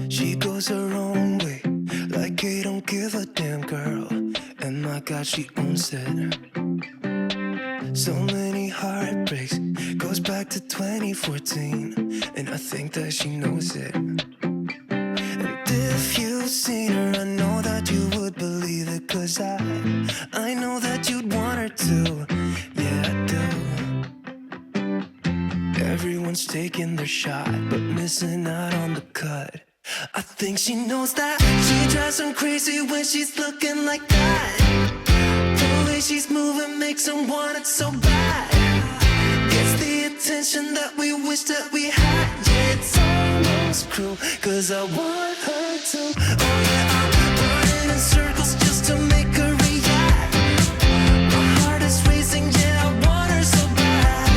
She goes her own way, like I don't give a damn girl. And my God, she owns it. So many heartbreaks, goes back to 2014, and I think that she knows it. And if you've seen her, I know that you would believe it, 'cause I know that you'd want her to. Yeah, I do. Everyone's taking their shot, but missing out on the cut. I think she knows that. She drives them crazy when she's looking like that. The way she's moving makes them want it so bad. Gets the attention that we wish that we had. Yeah, it's almost cruel, 'cause I want her to. Oh yeah, I'm running in circles just to make her react. My heart is racing, yeah, I want her so bad.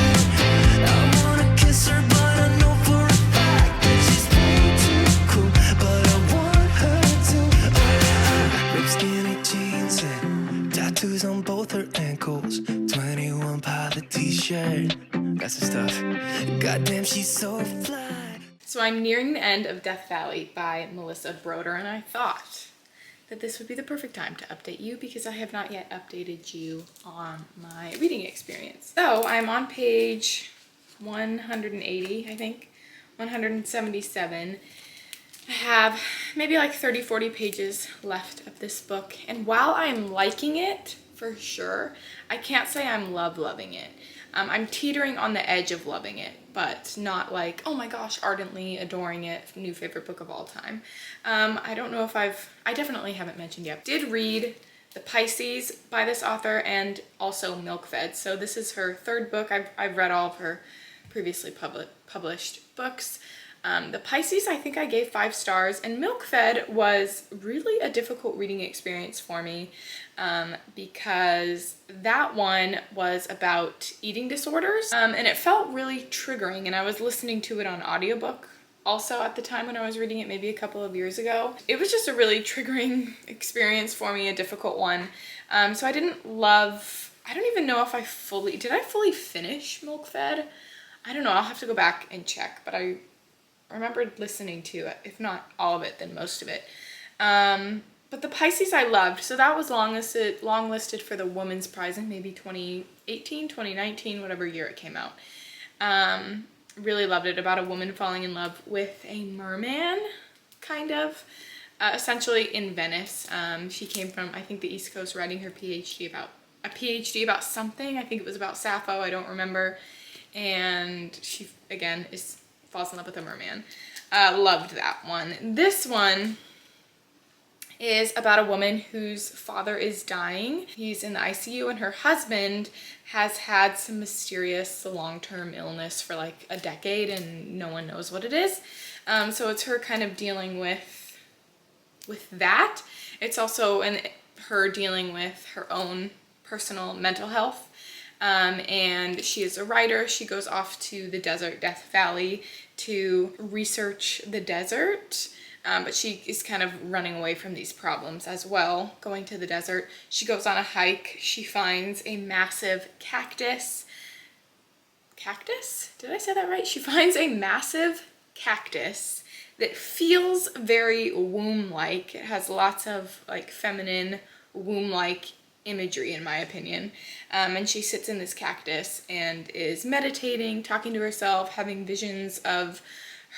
I wanna kiss her, but I know for a fact that she's way too cool. But I want her to. Oh yeah, ripped skinny jeans and tattoos on both her ankles. 21 Pilot t-shirt. That's the stuff. Goddamn, she's so fly. So I'm nearing the end of Death Valley by Melissa Broder, and I thought that this would be the perfect time to update you because I have not yet updated you on my reading experience. So I'm on page 180, I think, 177. I have maybe like 30-40 pages left of this book, and while I'm liking it for sure, I can't say I'm loving it. I'm teetering on the edge of loving it, but not like, oh my gosh, ardently adoring it, new favorite book of all time. I don't know if I definitely haven't mentioned yet. Did read The Pisces by this author and also Milk Fed. So this is her third book. I've read all of her previously published books. The Pisces, I think I gave 5 stars, and Milk Fed was really a difficult reading experience for me because that one was about eating disorders, and it felt really triggering, and I was listening to it on audiobook also at the time when I was reading it, maybe a couple of years ago. It was just a really triggering experience for me, a difficult one. So I don't even know if did I fully finish Milk Fed? I don't know, I'll have to go back and check, but I remembered listening to it, if not all of it, then most of it. But The Pisces I loved, so that was long-listed for the Women's Prize in maybe 2018, 2019, whatever year it came out. Really loved it, about a woman falling in love with a merman, kind of, essentially in Venice. She came from, I think, the East Coast, writing her PhD about something. I think it was about Sappho, I don't remember. And she, again, falls in love with a merman. Loved that one. This one is about a woman whose father is dying. He's in the ICU, and her husband has had some mysterious long-term illness for like a decade, and no one knows what it is. So it's her kind of dealing with that. It's also her dealing with her own personal mental health. And she is a writer. She goes off to the desert, Death Valley, to research the desert, but she is kind of running away from these problems as well, going to the desert. She goes on a hike. She finds a massive cactus. Cactus? Did I say that right? She finds a massive cactus that feels very womb-like. It has lots of like feminine womb-like imagery, in my opinion. And she sits in this cactus and is meditating, talking to herself, having visions of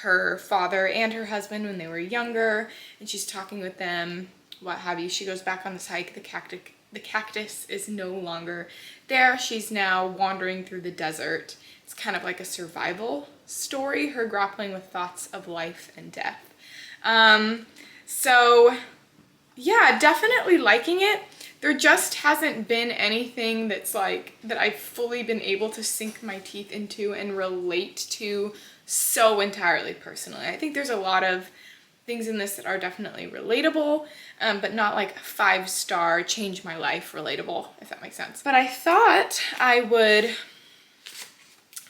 her father and her husband when they were younger, and she's talking with them, what have you. She goes back on this hike. The cactus is no longer there. She's now wandering through the desert. It's kind of like a survival story, her grappling with thoughts of life and death. So yeah, definitely liking it. There just hasn't been anything that's like, that I've fully been able to sink my teeth into and relate to so entirely personally. I think there's a lot of things in this that are definitely relatable, but not like 5-star change my life relatable, if that makes sense. But I thought I would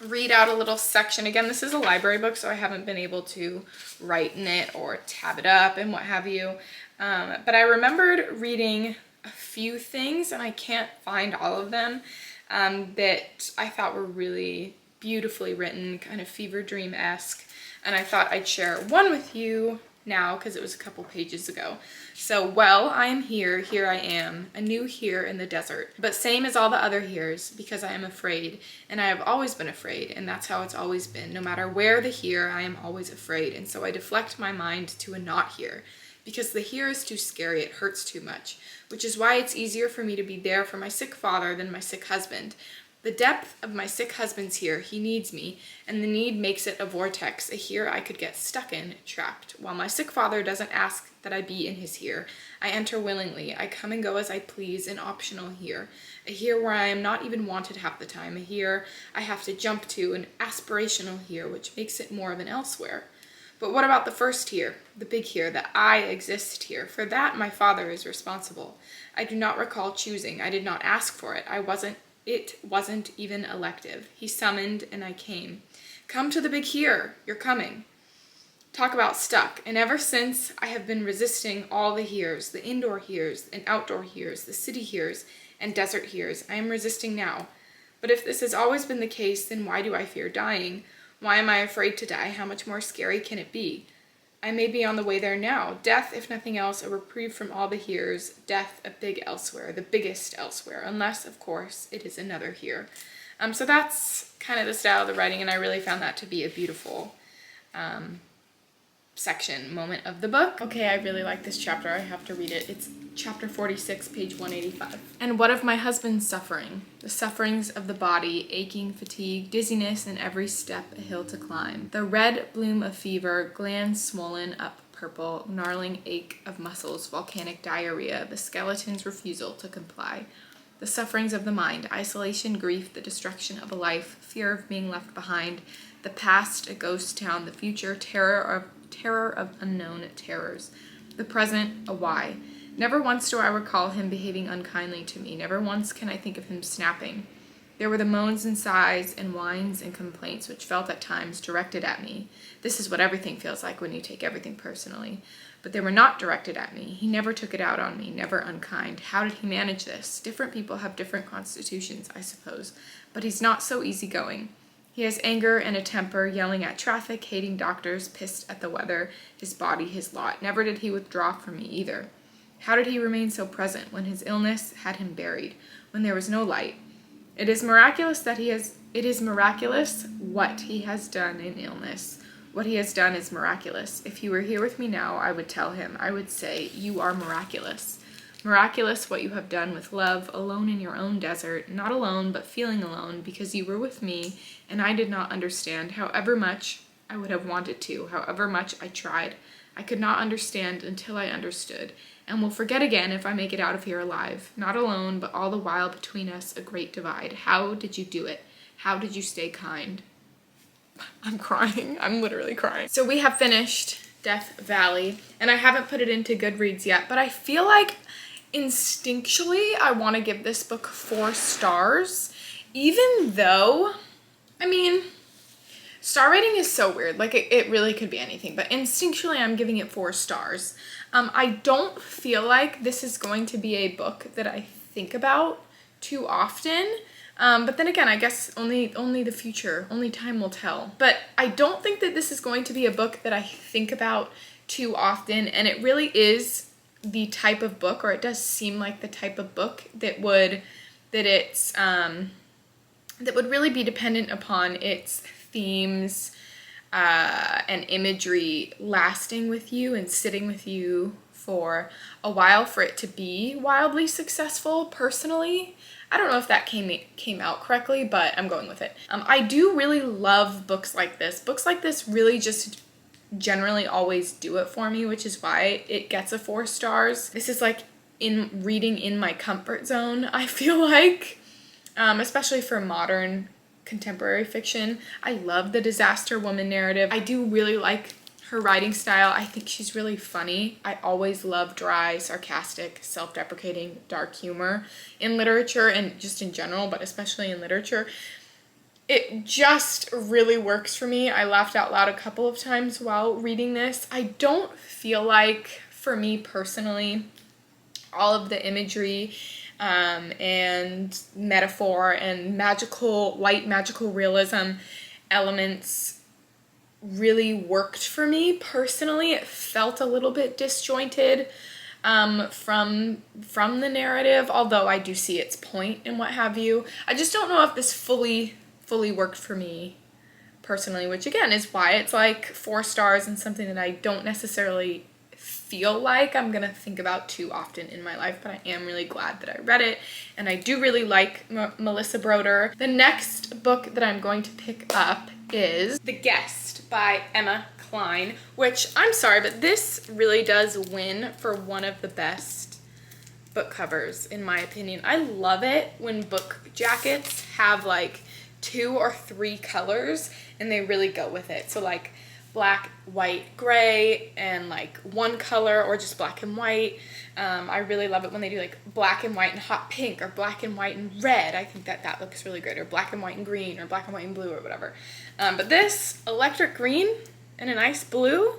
read out a little section. Again, this is a library book, so I haven't been able to write in it or tab it up and what have you. But I remembered reading a few things, and I can't find all of them, that I thought were really beautifully written, kind of fever dream-esque, and I thought I'd share one with you now because it was a couple pages ago. So, well, I am here, here I am, a new here in the desert, but same as all the other heres, because I am afraid, and I have always been afraid, and that's how it's always been. No matter where the here, I am always afraid, and so I deflect my mind to a not here, because the here is too scary, it hurts too much, which is why it's easier for me to be there for my sick father than my sick husband. The depth of my sick husband's here, he needs me, and the need makes it a vortex, a here I could get stuck in, trapped. While my sick father doesn't ask that I be in his here, I enter willingly, I come and go as I please, an optional here. A here where I am not even wanted half the time, a here I have to jump to, an aspirational here, which makes it more of an elsewhere. But what about the first here, the big here, that I exist here? For that my father is responsible. I do not recall choosing, I did not ask for it, it wasn't even elective. He summoned and I came. Come to the big here, you're coming. Talk about stuck. And ever since I have been resisting all the heres, the indoor heres and outdoor heres, the city heres and desert heres. I am resisting now. But if this has always been the case, then why do I fear dying? Why am I afraid to die? How much more scary can it be? I may be on the way there now. Death, if nothing else, a reprieve from all the heres. Death, a big elsewhere, the biggest elsewhere, unless, of course, it is another here. So that's kind of the style of the writing, and I really found that to be a beautiful moment of the book. Okay, I really like this chapter. I have to read it. It's chapter 46, page 185. And what of my husband's suffering? The sufferings of the body, aching, fatigue, dizziness, and every step a hill to climb. The red bloom of fever, glands swollen up purple, gnarling ache of muscles, volcanic diarrhea, the skeleton's refusal to comply. The sufferings of the mind, isolation, grief, the destruction of a life, fear of being left behind, the past, a ghost town, the future, terror of unknown terrors, the present, a why. Never once do I recall him behaving unkindly to me. Never once can I think of him snapping. There were the moans and sighs and whines and complaints which felt at times directed at me. This is what everything feels like when you take everything personally. But they were not directed at me. He never took it out on me, never unkind. How did he manage this? Different people have different constitutions, I suppose. But he's not so easygoing. He has anger and a temper, yelling at traffic, hating doctors, pissed at the weather, his body, his lot. Never did he withdraw from me either. How did he remain so present when his illness had him buried, when there was no light? It is miraculous what he has done in illness. What he has done is miraculous. If he were here with me now, I would tell him, I would say, you are miraculous. Miraculous what you have done with love, alone in your own desert, not alone, but feeling alone, because you were with me, and I did not understand, however much I would have wanted to, however much I tried. I could not understand until I understood, and will forget again if I make it out of here alive. Not alone, but all the while between us a great divide. How did you do it? How did you stay kind? I'm crying. I'm literally crying. So we have finished Death Valley, and I haven't put it into Goodreads yet, but I feel like instinctually I want to give this book 4 stars, even though, I mean, star rating is so weird. Like, it really could be anything, but instinctually I'm giving it 4 stars. I don't feel like this is going to be a book that I think about too often. But then again, I guess only the future, only time will tell. But I don't think that this is going to be a book that I think about too often, and it really is the type of book, or it does seem like the type of book that would really be dependent upon its themes and imagery lasting with you and sitting with you for a while for it to be wildly successful. Personally, I don't know if that came out correctly, but I'm going with it. I do really love books like this. Books like this really just generally always do it for me, which is why it gets a 4 stars. This is like reading in my comfort zone, I feel like, especially for modern contemporary fiction. I love the disaster woman narrative. I do really like her writing style. I think she's really funny. I always love dry, sarcastic, self-deprecating, dark humor in literature and just in general, but especially in literature. It just really works for me. I laughed out loud a couple of times while reading this. I don't feel like, for me personally, all of the imagery and metaphor and light magical realism elements really worked for me personally. It felt a little bit disjointed from the narrative, although I do see its point and what have you. I just don't know if this fully worked for me personally, which again is why it's like 4 stars and something that I don't necessarily feel like I'm gonna think about too often in my life, but I am really glad that I read it, and I do really like Melissa Broder. The next book that I'm going to pick up is The Guest by Emma Cline, which, I'm sorry, but this really does win for one of the best book covers in my opinion. I love it when book jackets have like 2 or 3 colors and they really go with it. So like black, white, gray, and like one color, or just black and white. I really love it when they do like black and white and hot pink, or black and white and red. I think that looks really good, or black and white and green, or black and white and blue, or whatever. But this electric green and a nice blue,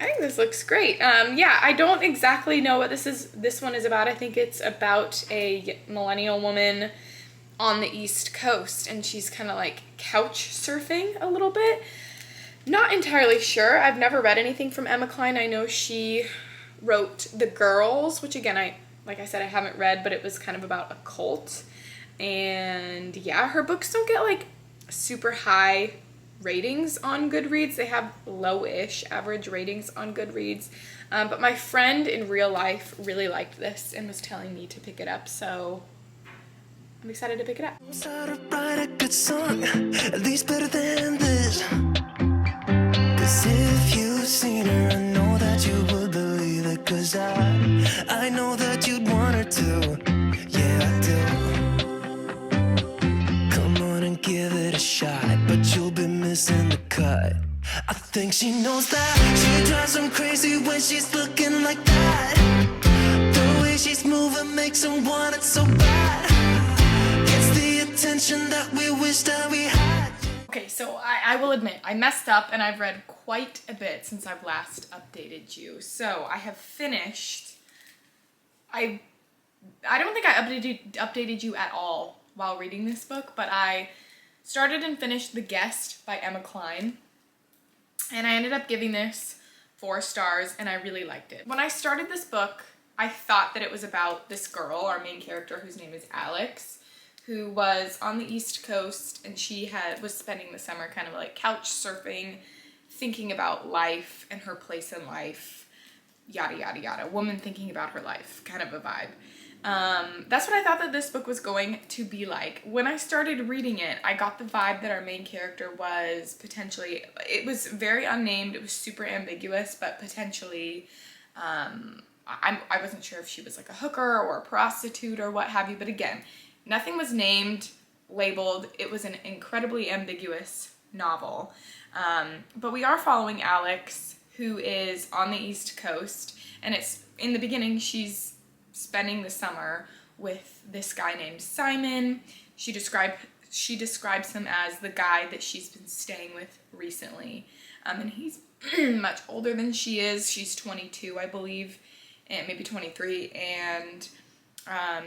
I think this looks great. Yeah, I don't exactly know what this one is about. I think it's about a millennial woman on the East Coast, and she's kind of like couch surfing a little bit. Not entirely sure. I've never read anything from Emma Cline. I know she wrote The Girls, which again, like I said, I haven't read, but it was kind of about a cult. And yeah, her books don't get like super high ratings on Goodreads. They have low-ish average ratings on Goodreads. But my friend in real life really liked this and was telling me to pick it up, so I'm excited to pick it up. How to write a good song, at least better than this. 'Cause if you've seen her, I know that you would believe it. 'Cause I know that you'd want her to. Yeah, I do. Come on and give it a shot, but you'll be missing the cut. I think she knows that. She drives him crazy when she's looking like that. The way she's moving makes him want it so bad. Gets the attention that we wish that we had. Okay, so I will admit, I messed up and I've read quite a bit since I've last updated you. So I have finished, I don't think I updated you at all while reading this book, but I started and finished The Guest by Emma Cline, and I ended up giving this 4 stars, and I really liked it. When I started this book, I thought that it was about this girl, our main character, whose name is Alex, who was on the East Coast, and she was spending the summer kind of like couch surfing, thinking about life and her place in life, yada, yada, yada. Woman thinking about her life, kind of a vibe. That's what I thought that this book was going to be like. When I started reading it, I got the vibe that our main character was potentially, it was very unnamed, it was super ambiguous, but potentially, I wasn't sure if she was like a hooker or a prostitute or what have you, but again, nothing was named, labeled. It was an incredibly ambiguous novel. But we are following Alex, who is on the East Coast, and it's, in the beginning, she's spending the summer with this guy named Simon. She describes him as the guy that she's been staying with recently. And he's much older than she is. She's 22, I believe, and maybe 23, and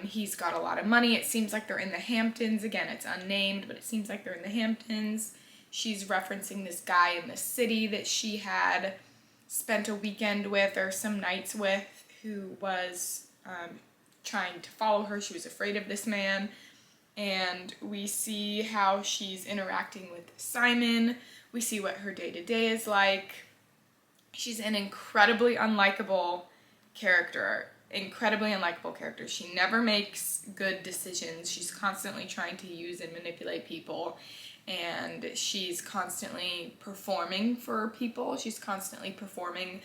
he's got a lot of money. It seems like they're in the Hamptons. Again, it's unnamed, but it seems like they're in the Hamptons. She's referencing this guy in the city that she had spent a weekend with, or some nights with, who was trying to follow her. She was afraid of this man. And we see how she's interacting with Simon. We see what her day-to-day is like. She's an incredibly unlikable character. She never makes good decisions. She's constantly trying to use and manipulate people, and she's constantly performing for people. She's constantly performing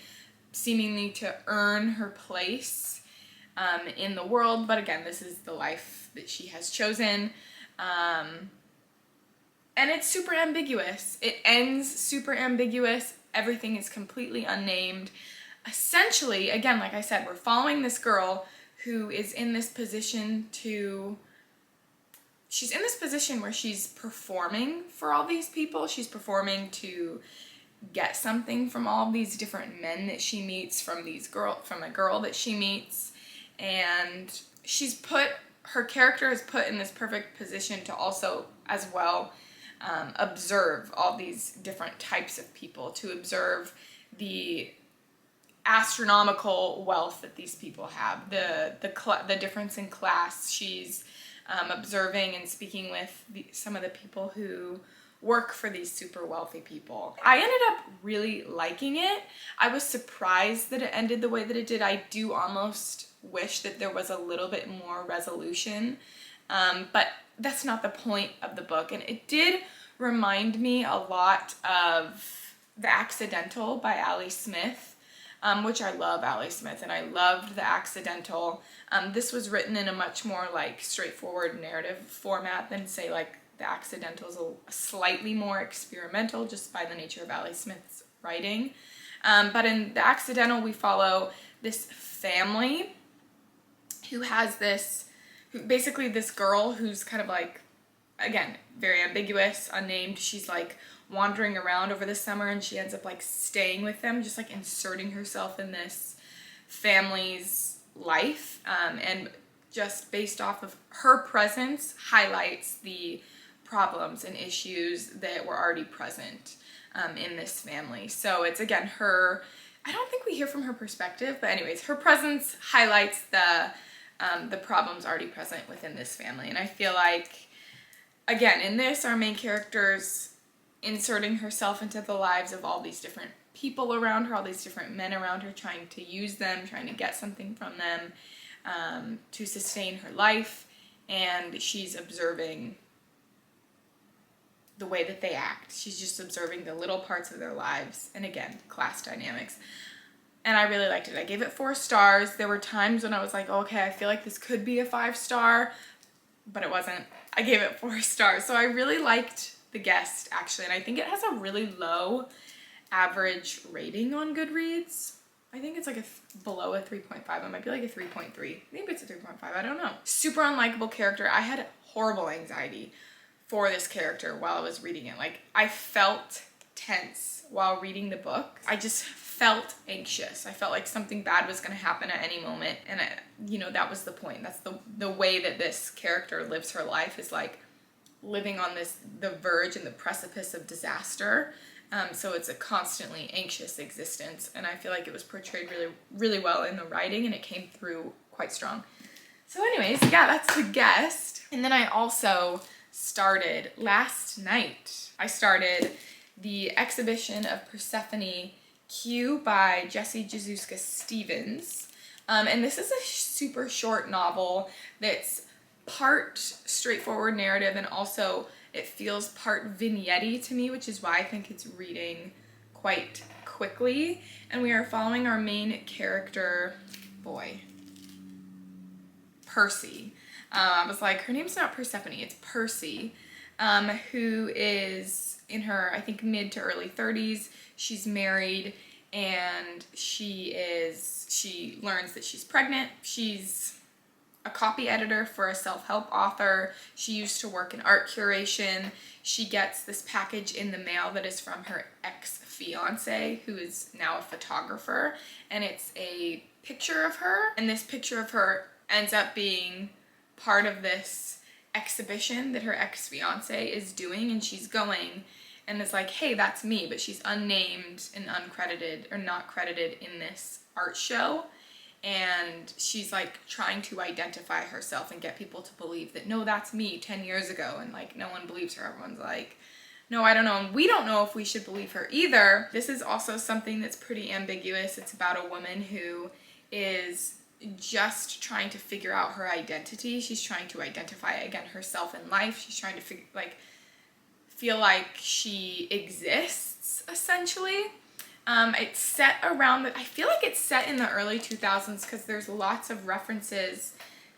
seemingly to earn her place in the world, but again, this is the life that she has chosen, and it's super ambiguous. It ends super ambiguous. Everything is completely unnamed. Essentially, again, like I said, we're following this girl who is in this position where she's performing for all these people. She's performing to get something from all these different men that she meets, from a girl that she meets, and her character is put in this perfect position to also, as well, observe all these different types of people, to observe the astronomical wealth that these people have, the difference in class. She's observing and speaking with some of the people who work for these super wealthy people. I ended up really liking it. I was surprised that it ended the way that it did. I do almost wish that there was a little bit more resolution, but that's not the point of the book. And it did remind me a lot of The Accidental by Ali Smith, which I love Ali Smith, and I loved The Accidental. This was written in a much more like straightforward narrative format than, say, like The Accidental is a slightly more experimental just by the nature of Ali Smith's writing. But in The Accidental, we follow this family who has basically this girl who's kind of like, again, very ambiguous, unnamed. She's like wandering around over the summer, and she ends up like staying with them, just like inserting herself in this family's life, and just based off of her presence highlights the problems and issues that were already present in this family. So it's, again, I don't think we hear from her perspective, but anyways, her presence highlights the problems already present within this family. And I feel like, again, in this, our main character's inserting herself into the lives of all these different people around her, all these different men around her, trying to use them, trying to get something from them to sustain her life. And she's observing the way that they act. She's just observing the little parts of their lives. And again, class dynamics. And I really liked it. I gave it 4 stars. There were times when I was like, oh, okay, I feel like this could be a 5-star, but it wasn't. I gave it 4 stars. So I really liked The Guest, actually, and I think it has a really low average rating on Goodreads. I think it's like below a 3.5. It might be like a 3.3. Maybe it's a 3.5. I don't know. Super unlikable character. I had horrible anxiety for this character while I was reading it. Like, I felt tense while reading the book. I just felt anxious. I felt like something bad was going to happen at any moment, and that was the point. That's the way that this character lives her life, is like living on the verge and the precipice of disaster. So it's a constantly anxious existence, and I feel like it was portrayed really, really well in the writing, and it came through quite strong. So anyways, yeah, that's The Guest. And then I also started last night. I started the Exhibition of Pranie Q by Jessie Jazuska Stevens. And this is a super short novel that's part straightforward narrative, and also it feels part vignette-y to me, which is why I think it's reading quite quickly. And we are following our main character, Percy. I was like, her name's not Persephone, it's Percy, who is in her, I think, mid to early 30s. She's married, and she learns that she's pregnant. She's a copy editor for a self-help author. She used to work in art curation. She gets this package in the mail that is from her ex-fiance, who is now a photographer, and it's a picture of her, and this picture of her ends up being part of this exhibition that her ex-fiance is doing, and she's going, and it's like, hey, that's me, but she's unnamed and uncredited, or not credited in this art show. And she's like trying to identify herself and get people to believe that, no, that's me 10 years ago. And like, no one believes her. Everyone's like, no, I don't know. And we don't know if we should believe her either. This is also something that's pretty ambiguous. It's about a woman who is just trying to figure out her identity. She's trying to identify, again, herself in life. She's trying to feel like she exists, essentially. It's set around, I feel like it's set in the early 2000s, because there's lots of references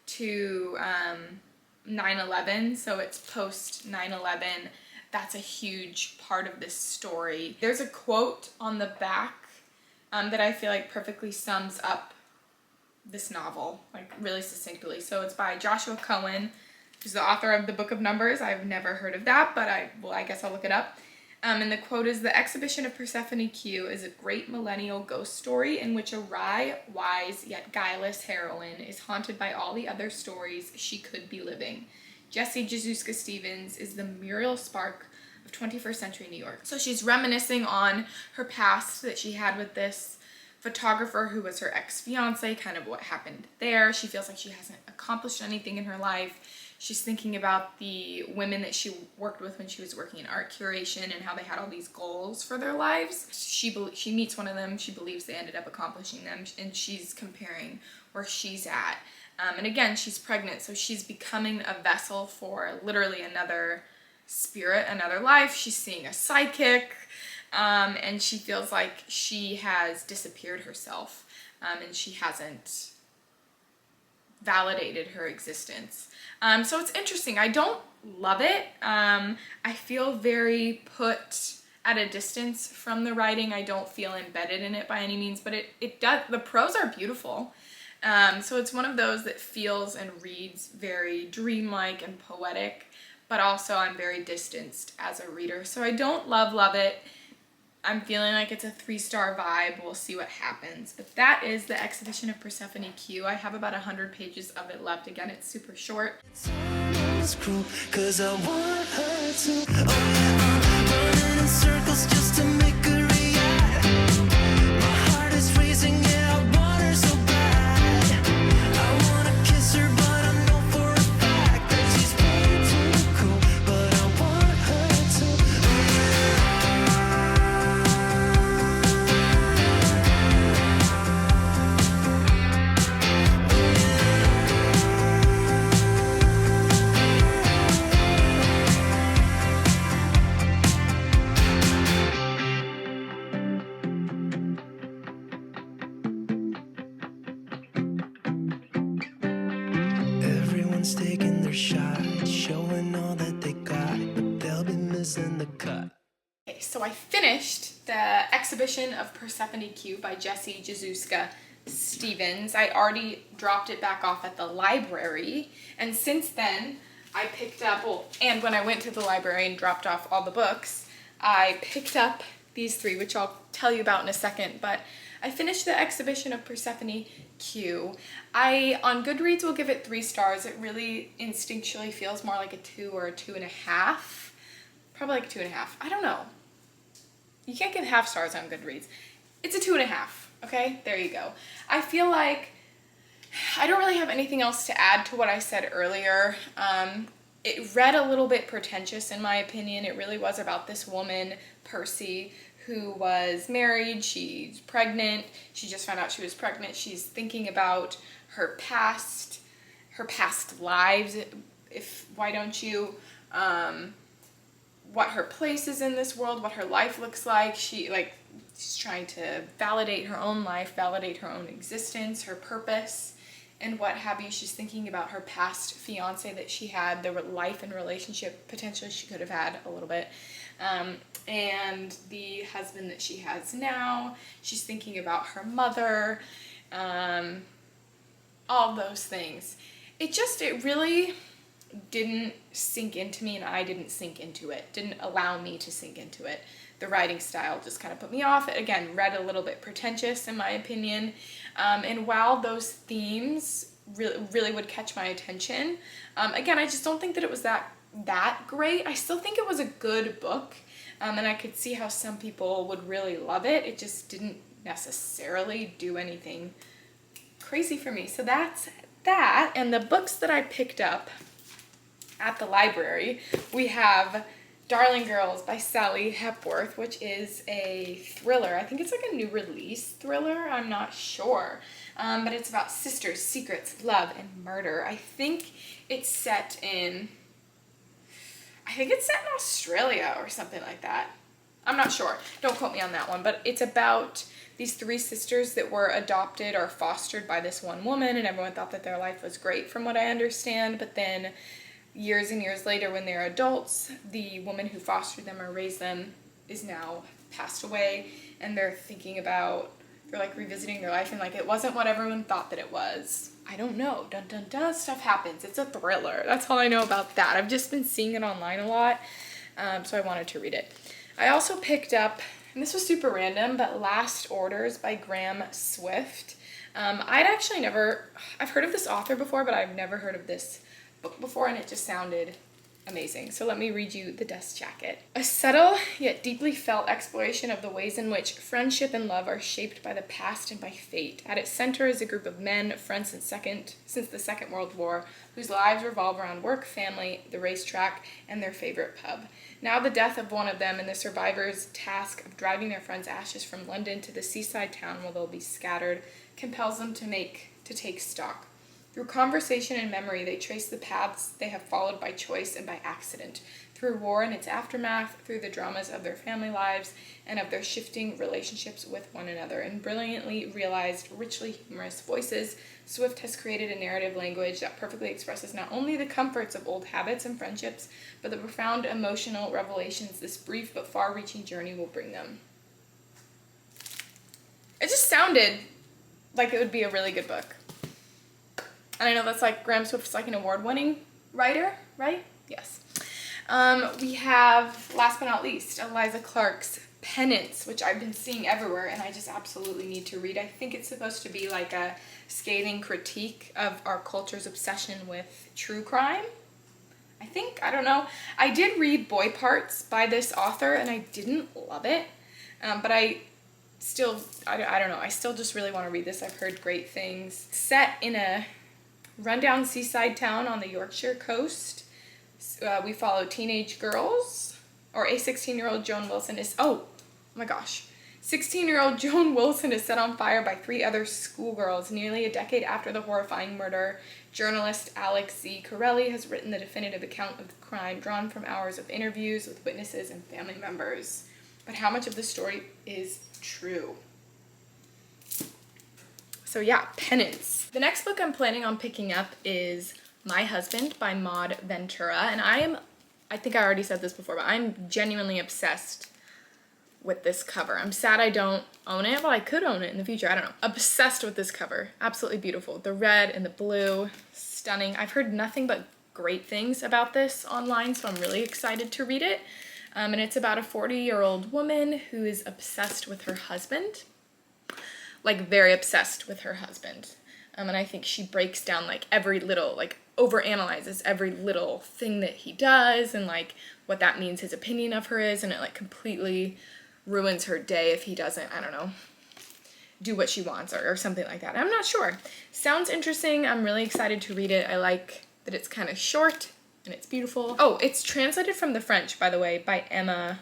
to 9/11, so it's post 9/11. That's a huge part of this story. There's a quote on the back that I feel like perfectly sums up this novel, like really succinctly. So it's by Joshua Cohen, who's the author of the Book of Numbers. I've never heard of that, but I guess I'll look it up. And the quote is, "The Exhibition of Pranie Q is a great millennial ghost story in which a wry, wise, yet guileless heroine is haunted by all the other stories she could be living. Jessie Jazuska Stevens is the Muriel Spark of 21st century New York. So she's reminiscing on her past that she had with this photographer who was her ex-fiance, kind of what happened there. She feels like she hasn't accomplished anything in her life. She's thinking about the women that she worked with when she was working in art curation and how they had all these goals for their lives. She meets one of them. She believes they ended up accomplishing them, and she's comparing where she's at. And again, she's pregnant, so she's becoming a vessel for literally another spirit, another life. She's seeing a psychic, and she feels like she has disappeared herself, and she hasn't validated her existence. So it's interesting. I don't love it. I feel very put at a distance from the writing. I don't feel embedded in it by any means, but it does. The prose are beautiful. So it's one of those that feels and reads very dreamlike and poetic, but also I'm very distanced as a reader. So I don't love it. I'm feeling like it's a 3-star vibe. We'll see what happens. But that is the Exhibition of Pranie Q. I have about 100 pages of it left. Again, it's super short. It's almost cruel, 'cause I want her to. Oh yeah, I'm running in circles just to make her react. My heart is racing, yeah, I want her so bad. I wanna kiss her, but I know for a fact that she's way too cool. But I want her to. Oh yeah. Everyone's taking their shot, showing all that they got, but they'll be missing the cut. Okay, so I finished the Exhibition of Pranie Q by Jessie Jazuska Stevens. I already dropped it back off at the library, and since then I picked up, and when I went to the library and dropped off all the books, I picked up these 3, which I'll tell you about in a second, but I finished the Exhibition of Pranie Q. On Goodreads will give it 3 stars. It really instinctually feels more like a 2 or a 2.5. Probably like a 2.5. I don't know. You can't give half stars on Goodreads. It's a 2.5. Okay, there you go. I feel like I don't really have anything else to add to what I said earlier. It read a little bit pretentious in my opinion. It really was about this woman, Percy, who was married, she's pregnant, she just found out she was pregnant, she's thinking about her past lives, why don't you, what her place is in this world, what her life looks like. She's trying to validate her own life, validate her own existence, her purpose, and what have you. She's thinking about her past fiance that she had, the life and relationship potentially she could have had a little bit, and the husband that she has now. She's thinking about her mother, all those things. It really didn't sink into me, and I didn't sink into it, didn't allow me to sink into it. The writing style just kind of put me off. It, again, read a little bit pretentious in my opinion, and while those themes really would catch my attention, again, I just don't think that it was that great. I still think it was a good book, and I could see how some people would really love it. It just didn't necessarily do anything crazy for me. So that's that. And the books that I picked up at the library, we have Darling Girls by Sally Hepworth, which is a thriller. I think it's like a new release thriller. I'm not sure. But it's about sisters, secrets, love, and murder. I think it's set in Australia or something like that. I'm not sure. Don't quote me on that one. But it's about these 3 sisters that were adopted or fostered by this one woman, and everyone thought that their life was great from what I understand. But then years and years later, when they're adults, the woman who fostered them or raised them is now passed away, and they're revisiting their life, and it wasn't what everyone thought that it was. I don't know. Dun dun dun, stuff happens. It's a thriller. That's all I know about that. I've just been seeing it online a lot, so I wanted to read it. I also picked up, and this was super random, but Last Orders by Graham Swift. I've heard of this author before, but I've never heard of this book before, and it just sounded amazing. So let me read you The Dust Jacket. A subtle yet deeply felt exploration of the ways in which friendship and love are shaped by the past and by fate. At its center is a group of men, friends since the Second World War, whose lives revolve around work, family, the racetrack, and their favorite pub. Now the death of one of them and the survivors' task of driving their friend's ashes from London to the seaside town where they'll be scattered compels them to take stock. Through conversation and memory, they trace the paths they have followed by choice and by accident, through war and its aftermath, through the dramas of their family lives, and of their shifting relationships with one another. In brilliantly realized, richly humorous voices, Swift has created a narrative language that perfectly expresses not only the comforts of old habits and friendships, but the profound emotional revelations this brief but far-reaching journey will bring them. It just sounded like it would be a really good book. And I know that's like Graham Swift's like an award-winning writer, right? Yes. We have, last but not least, Eliza Clark's Penance, which I've been seeing everywhere and I just absolutely need to read. I think it's supposed to be like a scathing critique of our culture's obsession with true crime. I don't know. I did read Boy Parts by this author and I didn't love it, but I don't know. I still just really want to read this. I've heard great things. Set in a rundown seaside town on the Yorkshire coast, we follow teenage girls, or a 16-year-old Joan Wilson is, 16-year-old Joan Wilson is set on fire by 3 other schoolgirls. Nearly a decade after the horrifying murder, journalist Alex Z. Corelli has written the definitive account of the crime, drawn from hours of interviews with witnesses and family members. But how much of the story is true? So yeah, Penance. The next book I'm planning on picking up is My Husband by Maud Ventura. And I think I already said this before, but I'm genuinely obsessed with this cover. I'm sad I don't own it, but I could own it in the future. I don't know. Obsessed with this cover. Absolutely beautiful. The red and the blue, stunning. I've heard nothing but great things about this online, so I'm really excited to read it. And it's about a 40-year-old woman who is obsessed with her husband. Like, very obsessed with her husband. And I think she breaks down, like, every little, like, overanalyzes every little thing that he does and, like, what that means his opinion of her is, and it, like, completely ruins her day if he doesn't, I don't know, do what she wants or something like that. I'm not sure. Sounds interesting. I'm really excited to read it. I like that it's kind of short and it's beautiful. Oh, it's translated from the French, by the way, by Emma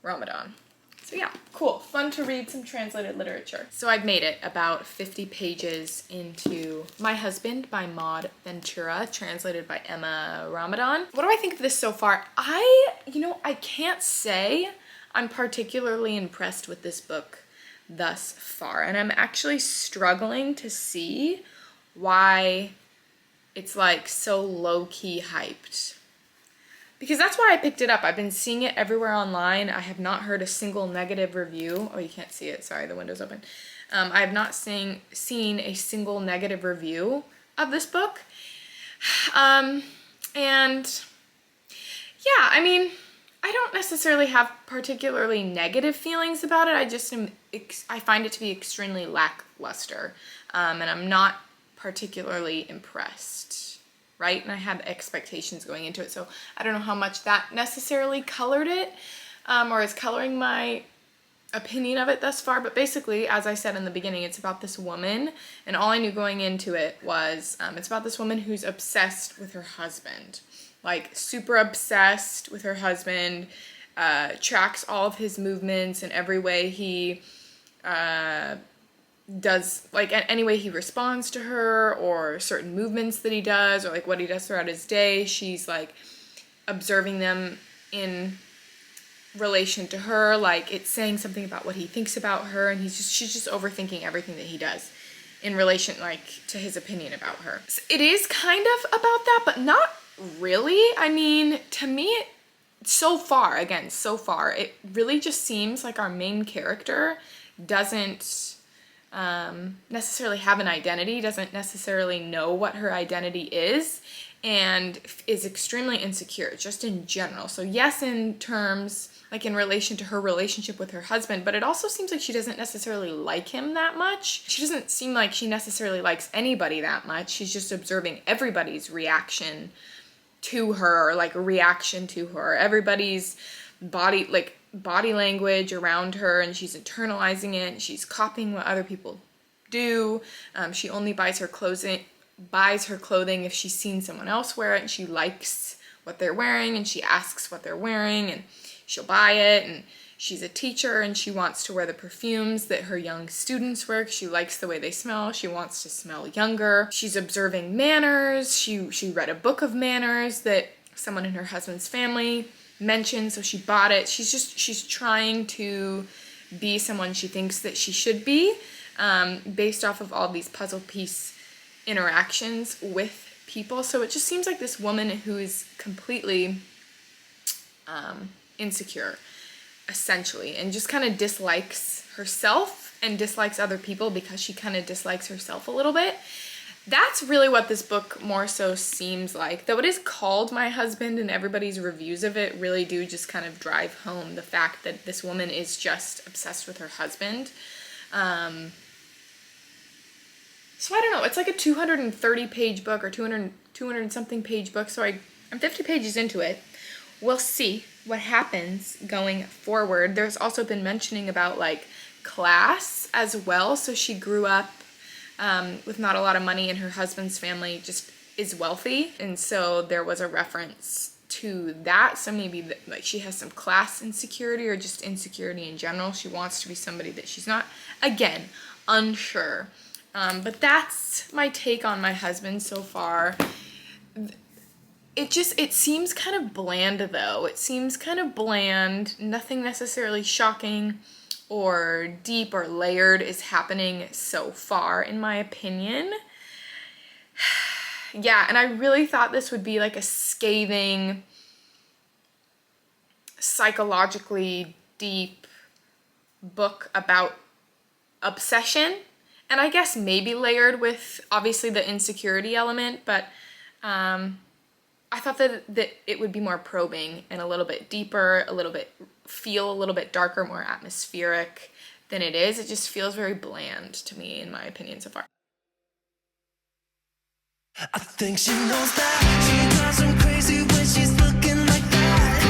Ramadan. So yeah, cool. Fun to read some translated literature. So I've made it about 50 pages into My Husband by Maud Ventura, translated by Emma Ramadan. What do I think of this so far? I can't say I'm particularly impressed with this book thus far, and I'm actually struggling to see why it's like so low-key hyped. Because that's why I picked it up. I've been seeing it everywhere online. I have not heard a single negative review. Oh, you can't see it. Sorry, the window's open. I have not seen a single negative review of this book. And yeah, I mean, I don't necessarily have particularly negative feelings about it. I find it to be extremely lackluster. And I'm not particularly impressed. Right? And I had expectations going into it, so I don't know how much that necessarily colored it, or is coloring my opinion of it thus far, but basically, as I said in the beginning, it's about this woman, and all I knew going into it was, it's about this woman who's obsessed with her husband, like super obsessed with her husband, tracks all of his movements and every way he, does, like, any way he responds to her, or certain movements that he does, or like what he does throughout his day. She's like observing them in relation to her, like it's saying something about what he thinks about her, and she's just overthinking everything that he does in relation, like, to his opinion about her. So it is kind of about that, but not really. I mean, to me, so far, it really just seems like our main character doesn't necessarily have an identity, doesn't necessarily know what her identity is, and is extremely insecure, just in general. So yes, in terms, like in relation to her relationship with her husband, but it also seems like she doesn't necessarily like him that much. She doesn't seem like she necessarily likes anybody that much. She's just observing everybody's reaction to her, or like a reaction to her. Everybody's body language around her, and she's internalizing it, and she's copying what other people do. She only buys her clothing if she's seen someone else wear it, and she likes what they're wearing, and she asks what they're wearing, and she'll buy it. And she's a teacher, and she wants to wear the perfumes that her young students wear. She likes the way they smell. She wants to smell younger. She's observing manners. She read a book of manners that someone in her husband's family mentioned, so she bought it. She's trying to be someone she thinks that she should be, based off of all these puzzle piece interactions with people. So it just seems like this woman who is completely insecure, essentially, and just kind of dislikes herself and dislikes other people because she kind of dislikes herself a little bit. That's really what this book more so seems like. Though it is called My Husband, and everybody's reviews of it really do just kind of drive home the fact that this woman is just obsessed with her husband. So I don't know, it's like a 230 page book, or 200 something page book. So I'm 50 pages into it. We'll see what happens going forward. There's also been mentioning about like class as well. So she grew up with not a lot of money, and her husband's family just is wealthy. And so there was a reference to that. So maybe like she has some class insecurity, or just insecurity in general. She wants to be somebody that she's not. Again, unsure. But that's my take on My Husband so far. It seems kind of bland though. It seems kind of bland. Nothing necessarily shocking or deep or layered is happening so far, in my opinion. Yeah, and I really thought this would be like a scathing, psychologically deep book about obsession. And I guess maybe layered with obviously the insecurity element, but I thought that it would be more probing and a little bit deeper, a little bit darker, more atmospheric than it is. It just feels very bland to me, in my opinion, so far. I think she knows that she drives him crazy when she's looking like that.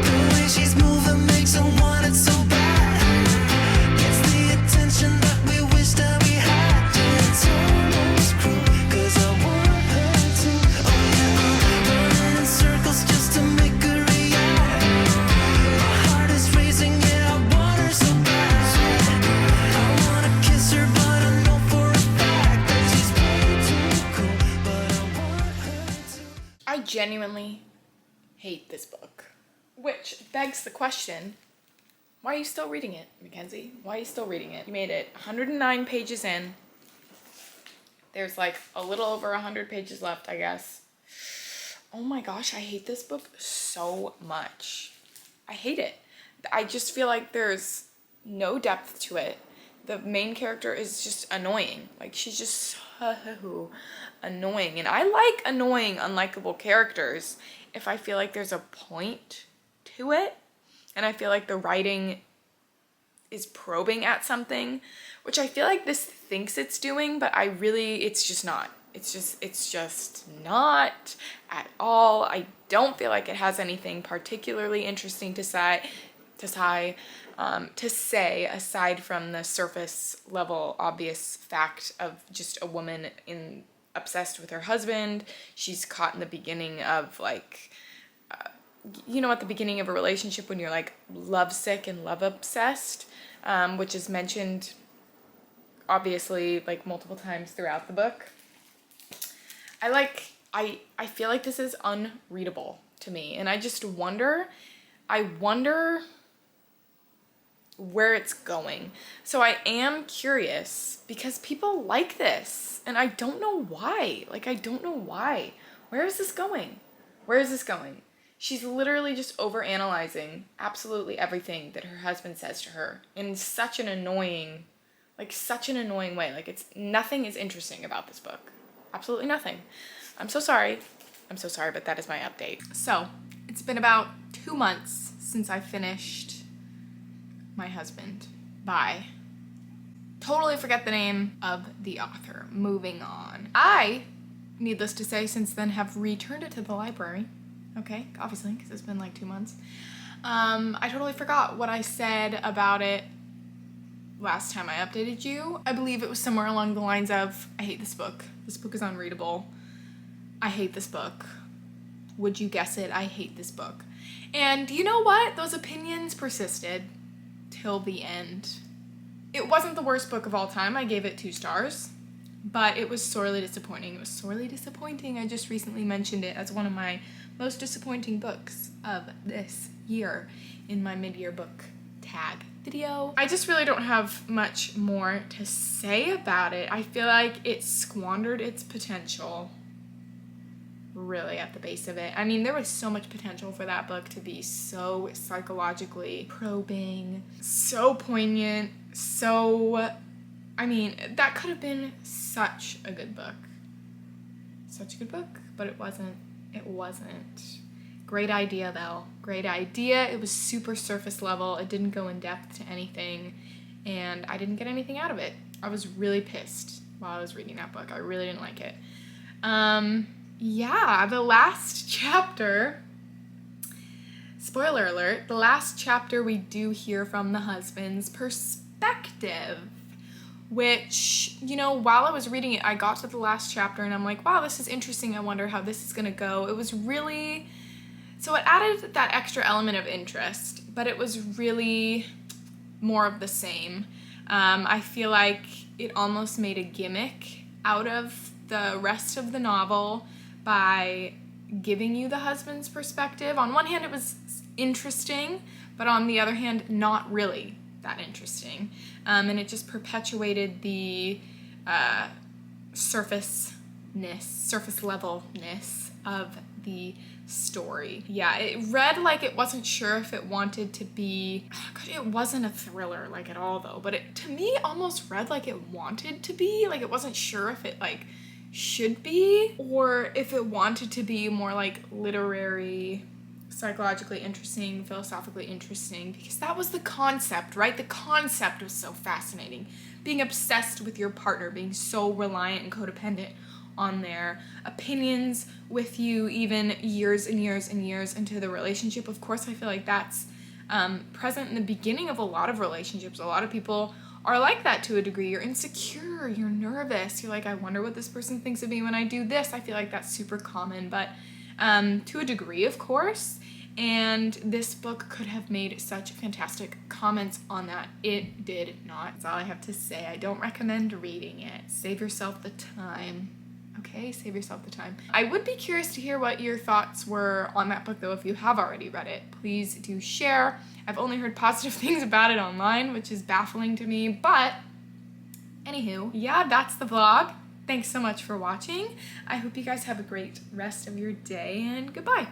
The way she's moving makes her want it so bad. Gets the attention that we wish that we had. Yeah, it's almost cruel, 'cause I want her to. Oh yeah, I'm running in circles just to make her react. My heart is racing, yeah, I want her so bad. I wanna kiss her, but I know for a fact that she's way too cool. But I want her to. I genuinely hate this book, which begs the question, why are you still reading it, Mackenzie? Why are you still reading it? You made it 109 pages in. There's like a little over 100 pages left, I guess. Oh my gosh, I hate this book so much. I hate it. I just feel like there's no depth to it. The main character is just annoying. Like, she's just so annoying. And I like annoying, unlikable characters if I feel like there's a point to it. And I feel like the writing is probing at something, which I feel like this thinks it's doing, but it's just not. It's just not at all. I don't feel like it has anything particularly interesting to say, aside from the surface level obvious fact of just a woman obsessed with her husband. She's caught in the beginning of like, at the beginning of a relationship when you're like lovesick and love obsessed, which is mentioned obviously like multiple times throughout the book. I feel like this is unreadable to me, and I wonder where it's going. So I am curious because people like this, and I don't know why. Where is this going? She's literally just overanalyzing absolutely everything that her husband says to her in such an annoying way. Like, nothing is interesting about this book. Absolutely nothing. I'm so sorry, but that is my update. So, it's been about 2 months since I finished My Husband by, totally forget the name of the author. Moving on. I needless to say, since then have returned it to the library. Okay, obviously, because it's been like 2 months. I totally forgot what I said about it last time I updated you. I believe it was somewhere along the lines of, I hate this book. This book is unreadable. I hate this book. Would you guess it? I hate this book. And you know what? Those opinions persisted till the end. It wasn't the worst book of all time. I gave it 2 stars. But it was sorely disappointing. It was sorely disappointing. I just recently mentioned it as one of my most disappointing books of this year in my mid-year book tag video. I just really don't have much more to say about it. I feel like it squandered its potential really at the base of it. I mean, there was so much potential for that book to be so psychologically probing, so poignant, so... I mean, that could have been such a good book. Such a good book, but it wasn't. It wasn't. Great idea, though. Great idea. It was super surface level. It didn't go in depth to anything, and I didn't get anything out of it. I was really pissed while I was reading that book. I really didn't like it. Yeah, the last chapter, spoiler alert, the last chapter we do hear from the husband's perspective. Which, you know, while I was reading it, I got to the last chapter and I'm like, wow, this is interesting. I wonder how this is gonna go. It was really, so it added that extra element of interest, but it was really more of the same. I feel like it almost made a gimmick out of the rest of the novel by giving you the husband's perspective. On one hand, it was interesting, but on the other hand, not really that interesting. And it just perpetuated the surface levelness of the story. Yeah, it read like it wasn't sure if it wanted to be, it wasn't a thriller like at all though, but it to me almost read like it wanted to be, like it wasn't sure if it like should be, or if it wanted to be more like literary, psychologically interesting, philosophically interesting, because that was the concept, right? The concept was so fascinating. Being obsessed with your partner, being so reliant and codependent on their opinions with you, even years and years and years into the relationship. Of course, I feel like that's present in the beginning of a lot of relationships. A lot of people are like that to a degree. You're insecure, you're nervous, you're like, I wonder what this person thinks of me when I do this. I feel like that's super common, but to a degree, of course. And this book could have made such fantastic comments on that. It did not. That's all I have to say. I don't recommend reading it. Save yourself the time. Okay, save yourself the time. I would be curious to hear what your thoughts were on that book, though, if you have already read it. Please do share. I've only heard positive things about it online, which is baffling to me, but anywho, yeah, that's the vlog. Thanks so much for watching. I hope you guys have a great rest of your day, and goodbye.